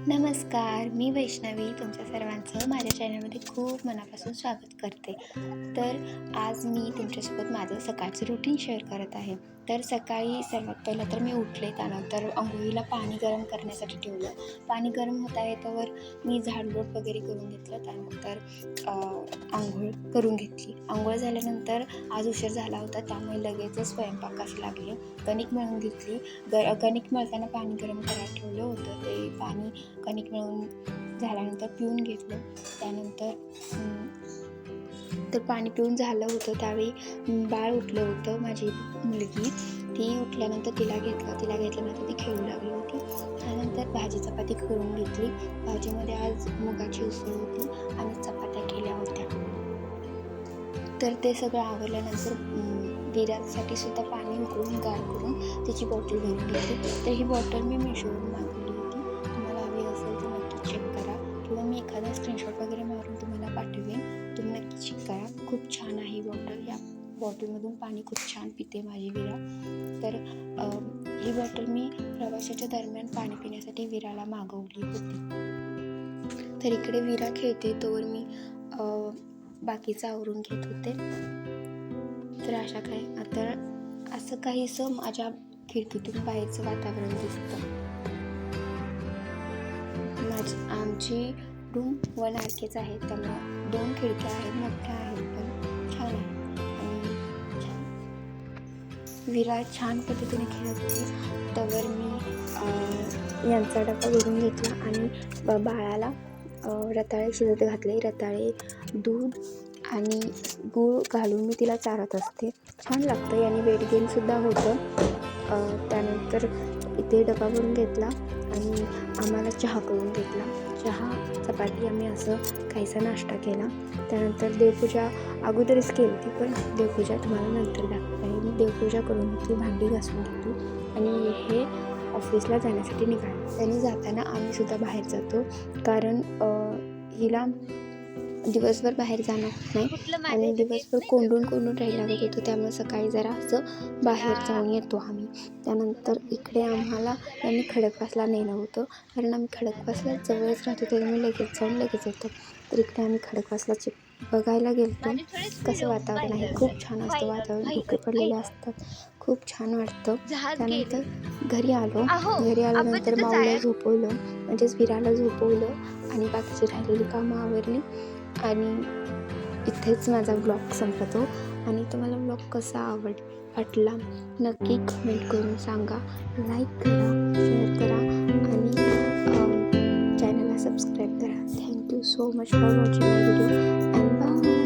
नमस्कार, मी वैष्णवी तुमच्या सर्वांचं माझ्या चॅनलमध्ये खूप मनापासून स्वागत करते. तर आज मी तुमच्यासोबत माझं सकाळचं रुटीन शेअर करत आहे. तर सकाळी सर्वात पहिलं तर मी उठले, त्यानंतर अंघोळीला पाणी गरम करण्यासाठी ठेवलं. पाणी गरम होत आहे तोवर मी झाडलोट वगैरे करून घेतलं. त्यानंतर अंघोळ करून घेतली. अंघोळ झाल्यानंतर आज उशीर झाला होता, त्यामुळे लगेचच स्वयंपाकास लागले. कणिक मळून घेतली. कणिक मळताना पाणी गरम करायला ठेवलं होतं. ते पाणी कणिक मळून झाल्यानंतर पिऊन घेतलं. त्यानंतर तर पाणी पिऊन झालं होतं त्यावेळी बाळ उठलं होतं, माझी मुलगी. ती उठल्यानंतर तिला घेतल्यानंतर ती खेळू लागली होती. त्यानंतर भाजी चपाती करून घेतली. भाजीमध्ये आज मुगाची उसळ होती आणि चपात्या केल्या होत्या. तर ते सगळं आवरल्यानंतर विरासाठी सुद्धा पाणी उकळून गार करून त्याची बॉटल भरून घेतली. तर ही बॉटल मी मिशोवरून मागवली होती. तुम्हाला हवी असेल तर नक्की चेक करा, किंवा मी एखादा स्क्रीनशॉट वगैरे मारून तुम्हाला पाठवेन. तुम्ही नक्की चेक करा. खूप छान आहे ही बॉटल. या बॉटलमधून पाणी खूप छान पिते माझी विरा. तर ही बॉटल मी प्रवासाच्या दरम्यान पाणी पिण्यासाठी विराला मागवली होती. तर इकडे विरा खेळते तोवर मी बाकीचं आवरून घेत होते. तर असं काहीसं माझ्या खिडकीतून बाहेरचं वातावरण दिसतं. आमची रूम 1 RKच आहे, त्यामुळे 2 खिडक्या आहेत, मोठ्या आहेत, पण छान आहे. आणि विरा छान पद्धतीने खेळत होती. तोवर मी यांचा डबा भरून घेतला आणि बाळाला रताळे शिजत घातले. रताळे, दूध आणि गूळ घालून मी तिला चारत असते. छान लागतं, याने वेट गेनसुद्धा होतं. त्यानंतर इथे डबा भरून घेतला आणि आम्हाला चहा करून घेतला. चहा चपाती आम्ही असं काहीसा नाश्ता केला. त्यानंतर देवपूजा अगोदरच केली होती, पण देवपूजा तुम्हाला नंतर दाखवत आहे. मी देवपूजा करून घेतली, भांडी घासून घेतली आणि हे ऑफिसला जाण्यासाठी निघाले. त्यांनी जाताना आम्हीसुद्धा बाहेर जातो, कारण हिला दिवसभर बाहेर जाणं होत नाही आणि दिवसभर कोंडून राहायला लागत होतं. त्यामुळे सकाळी जरा असं बाहेर जाऊन येतो आम्ही. त्यानंतर इकडे आम्हाला यांनी खडकवासला नेलं होतं, कारण आम्ही खडकवासला जवळच राहतो, त्यामुळे लगेच येतो. तर इकडे आम्ही खडकवासलाचे बघायला गेलो. कसं वातावरण आहे, खूप छान असतं वातावरण, धुके पडलेले असतात, खूप छान वाटतं. त्यानंतर घरी आल्यानंतर माऊला झोपवलं, म्हणजेच विराला झोपवलं आणि बाकीची राहिलेली कामं आवरली आणि इथेच माझा ब्लॉग संपतो. आणि तुम्हाला ब्लॉग कसा वाटला नक्की कमेंट करून सांगा. लाईक करा, शेअर करा आणि चॅनलला सबस्क्राईब करा. Thank you so much for watching my video and bye.